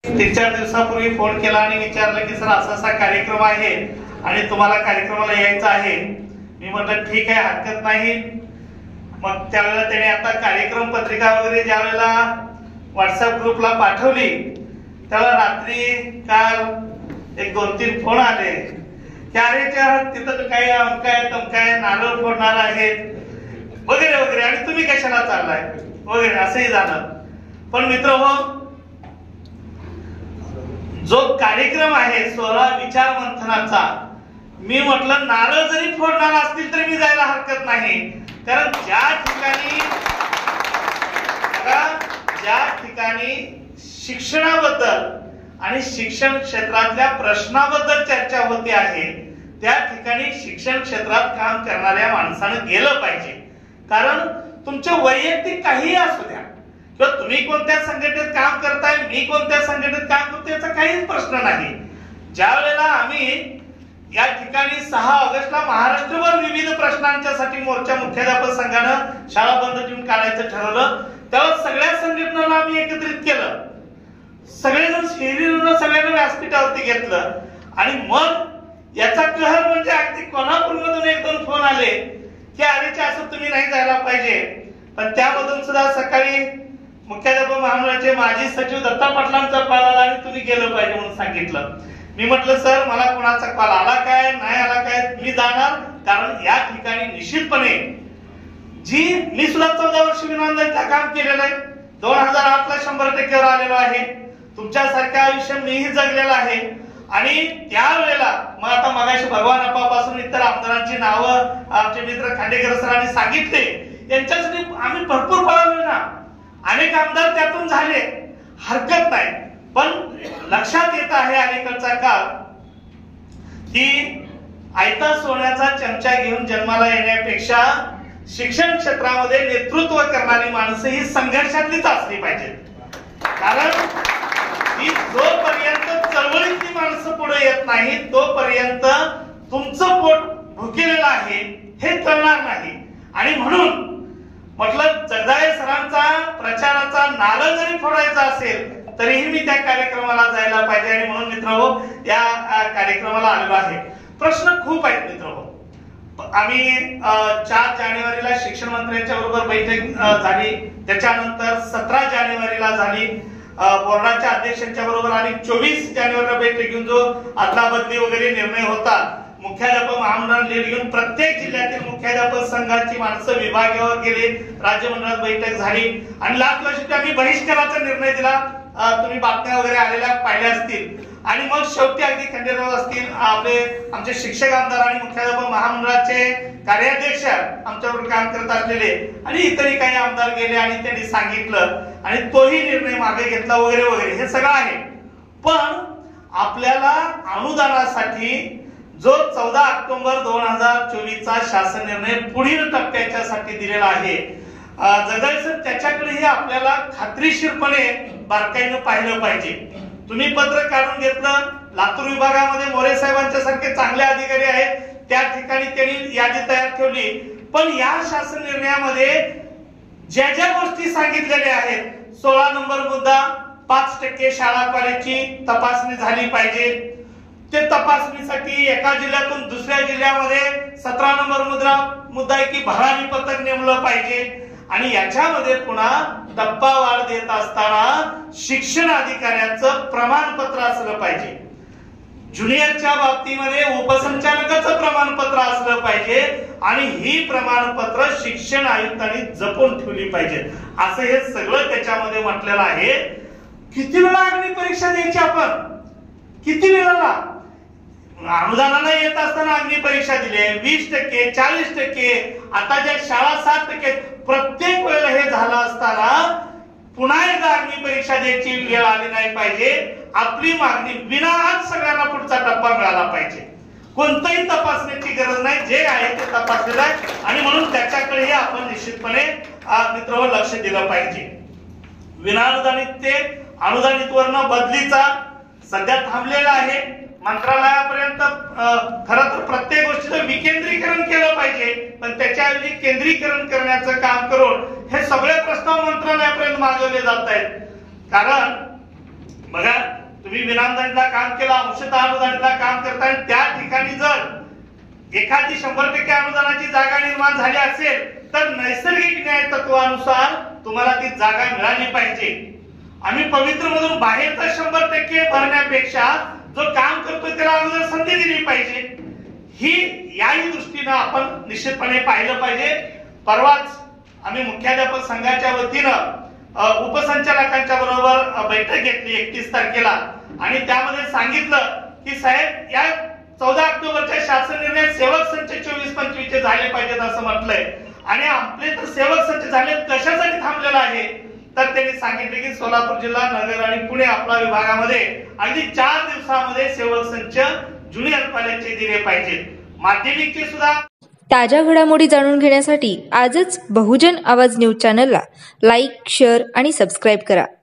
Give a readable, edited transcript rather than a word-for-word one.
3-4 दिवसापूर्वी फोन केला आणि विचारलं की सर असा कार्यक्रम आहे आणि तुम्हाला कार्यक्रमाला यायचं आहे। मी म्हटलं ठीक आहे, हरकत नाही। मग त्यावेळेला त्याने आता कार्यक्रम पत्रिका वगैरे ज्यावेळेला व्हॉट्सअप ग्रुपला पाठवली त्यावेळेला रात्री काल एक 2-3 फोन आले की अरे तिथं काही अमकाय तमकाय नारळ फोडणार आहेत वगैरे वगैरे आणि तुम्ही कशाला चाललाय वगैरे असंही झालं। पण मित्रहो, जो कार्यक्रम आहे 16 विचार मंथनाचा, मी म्हटलं नारळ जरी फोडणार असतील तरी मी जायला हरकत नाही। कारण ज्या ठिकाणी शिक्षणाबद्दल आणि शिक्षण क्षेत्रातल्या प्रश्नाबद्दल चर्चा होते आहे त्या ठिकाणी शिक्षण क्षेत्रात काम करणाऱ्या माणसानं गेलं पाहिजे। कारण तुमचे वैयक्तिक काही असू द्या किंवा तुम्ही कोणत्या संघटनेत काम करताय, मी कोणत्या संघटनेत काम करतो याचा काहीच प्रश्न नाही। ज्या वेळेला आम्ही या ठिकाणी 6 ऑगस्टला महाराष्ट्रभर विविध प्रश्नांच्यासाठी मोर्चा मुख्याध्यापक संघानं शाळा बंद ठेवून काढायचं ठरवलं, तेव्हा सगळ्या संघटनांना आम्ही एकत्रित केलं, सगळेजण शहरीनं सगळ्यांना व्यासपीठावरती घेतलं आणि मग याचा कहर म्हणजे अगदी कोल्हापूरमधून 1-2 फोन आले की अरेचे असं तुम्ही नाही जायला पाहिजे। पण त्यामधून सुद्धा सकाळी मुख्याध्यापक महामंडळाचे माजी सचिव दत्ता पाटलांचा कॉल आला आणि तुम्ही गेलं पाहिजे म्हणून सांगितलं। मी म्हटलं सर मला कोणाचा कॉल आला काय नाही आला काय, मी जाणार। कारण या ठिकाणी निश्चितपणे मी सुद्धा 14 वर्ष विनोदाचं काम केलेलं आहे, 2008 ला 100% आलेलो आहे, तुमच्यासारखं आयुष्य मीही जगलेलं आहे। आणि त्यावेळेला मग आता मगाशी भगवान अप्पापासून इतर आमदारांची नावं आमचे मित्र खांडेकर सरांनी सांगितले, यांच्यासाठी आम्ही भरपूर पळालो ना, अनेक आमदार त्यातून झाले, हरकत नाही। पण लक्षात येत आहे अलीकडचा काळ की आयता सोन्याचा चमचा घेऊन जन्माला येण्यापेक्षा शिक्षण क्षेत्रामध्ये नेतृत्व करणारी माणसं ही संघर्षातलीच असली पाहिजेत। कारण की जोपर्यंत चळवळीतली माणसं पुढे येत नाही तोपर्यंत तुमचं पोट भुकेलेलं आहे हे कळणार नाही। आणि म्हणून म्हटलं जगदाळे सरांचा प्रचाराचा नारळ जरी फोडायचा असेल तरीही मी त्या कार्यक्रमाला जायला पाहिजे आणि म्हणून मित्रहो या कार्यक्रमाला आलेलो आहे। प्रश्न खूप आहेत मित्रहो। आम्ही 4 जानेवारीला शिक्षण मंत्र्यांच्या बरोबर बैठक झाली, त्याच्यानंतर 17 जानेवारीला झाली, बोर्डाच्या अध्यक्षांच्या बरोबर आणि 24 जानेवारीला बैठक घेऊन जो अदलाबदली वगैरे निर्णय होता, मुख्याध्यापक महामंडळ लीड घेऊन प्रत्येक जिल्ह्यातील मुख्याध्यापक संघाची माणसं विभागावर गेले, राज्य मंडळात बैठक झाली आणि लास्ट वर्षी आम्ही बहिष्काराचा निर्णय दिला, तुम्ही बातम्या वगैरे आलेल्या पाहिल्या असतील। आणि मग शेवटी अगदी खंडेराव असतील, आमचे शिक्षक आमदार आणि मुख्याध्यापक महामंडळाचे कार्याध्यक्ष आमच्याबरोबर काम करत असलेले आणि इतरही काही आमदार गेले आणि त्यांनी सांगितलं आणि तोही निर्णय मागे घेतला वगैरे वगैरे हे सगळं आहे। पण आपल्याला अनुदानासाठी जो 14 ऑक्टोबर 2024 चा शासन निर्णय पुढील टप्प्याच्यासाठी दिलेला आहे, जगदाळे सर त्याच्याकडेही आपल्याला खात्रीशीरपणे बारकाईने पाहिलं पाहिजे। तुम्ही पत्र काढून घेतलं, लातूर विभागामध्ये मोरे साहेबांच्या सारखे चांगले अधिकारी आहेत, त्या ठिकाणी त्यांनी यादी तयार ठेवली। पण या शासन निर्णयामध्ये ज्या ज्या गोष्टी सांगितलेल्या आहेत, 16 नंबर मुद्दा 5% शाळा कॉलेजची तपासणी झाली पाहिजे, ते तपासणीसाठी एका जिल्ह्यातून दुसऱ्या जिल्ह्यामध्ये 17 नंबर मुद्दा आहे की भरारी पथक नेमलं पाहिजे आणि याच्यामध्ये पुन्हा टप्पावार देत असताना शिक्षण अधिकाऱ्यांचं प्रमाणपत्र असलं पाहिजे, ज्युनियरच्या बाबतीमध्ये उपसंचालकाचं प्रमाणपत्र असलं पाहिजे आणि ही प्रमाणपत्र शिक्षण आयुक्तांनी जपून ठेवली पाहिजे, असं हे सगळं त्याच्यामध्ये म्हटलेलं आहे। किती वेळा अग्नी परीक्षा द्यायची आपण, किती वेळाला अनुदानाला येत असताना अग्नी परीक्षा दिली, 20%, 40%, आता ज्या शाळा 7%, प्रत्येक वेळेला हे झालं असताना पुन्हा एकदा अग्नी परीक्षा द्यायची वेळ आली नाही पाहिजे। आपली मागणी विनाआट सगळ्यांना पुढचा टप्पा मिळाला पाहिजे, कोणताही तपासण्याची गरज नाही, जे आहे ते तपासलेलं आहे आणि म्हणून त्याच्याकडेही आपण निश्चितपणे मित्रांनो लक्ष दिलं पाहिजे। विनाअनुदानित ते अनुदानित वर्ण बदलीचा सध्या थांबलेला आहे, मंत्रालयापर्यंत खरं तर प्रत्येक गोष्टीचं विकेंद्रीकरण केलं पाहिजे, पण त्याच्याऐवजी केंद्रीकरण करण्याचं काम करून हे सगळे प्रस्ताव मंत्रालयापर्यंत मागवले जात आहेत। कारण बघा तुम्ही विनाअनुदानितला काम केलं, अंशतः अनुदानितला काम करता, आणि त्या ठिकाणी जर एखादी 100% अनुदानाची जागा निर्माण झाली असेल तर नैसर्गिक न्याय तत्वानुसार तुम्हाला ती जागा मिळाली पाहिजे. आम्ही पवित्र मधून बाहेरचा 100% भरण्यापेक्षा जो काम करतोय त्याला अगोदर संधी दिली पाहिजे. ही याही दृष्टीनं आपण निश्चितपणे पाहिलं पाहिजे. परवाच आम्ही मुख्याध्यापक संघाच्या वतीनं उपसंचालकांच्या बरोबर बैठक घेतली 31 तारखेला, आणि त्यामध्ये सांगितलं की साहेब या 14 ऑक्टोबरच्या शासन निर्णयात सेवक संच 24-25 चे झाले पाहिजेत असं म्हटलंय. आणि आपले तर सेवक संच झाले कशासाठी थांबलेला आहे, तर त्यांनी सांगितले की सोलापूर जिल्हा, नगर आणि पुणे आपला विभागामध्ये अगदी 4 दिवसामध्ये सेवक संच ज्युनियर कॉलेजचे दिले पाहिजेत. माध्यमिकचे सुद्धा ताज्या घडामोडी जाणून घेण्यासाठी आजच बहुजन आवाज न्यूज चॅनलला लाईक, शेअर आणि सबस्क्राईब करा.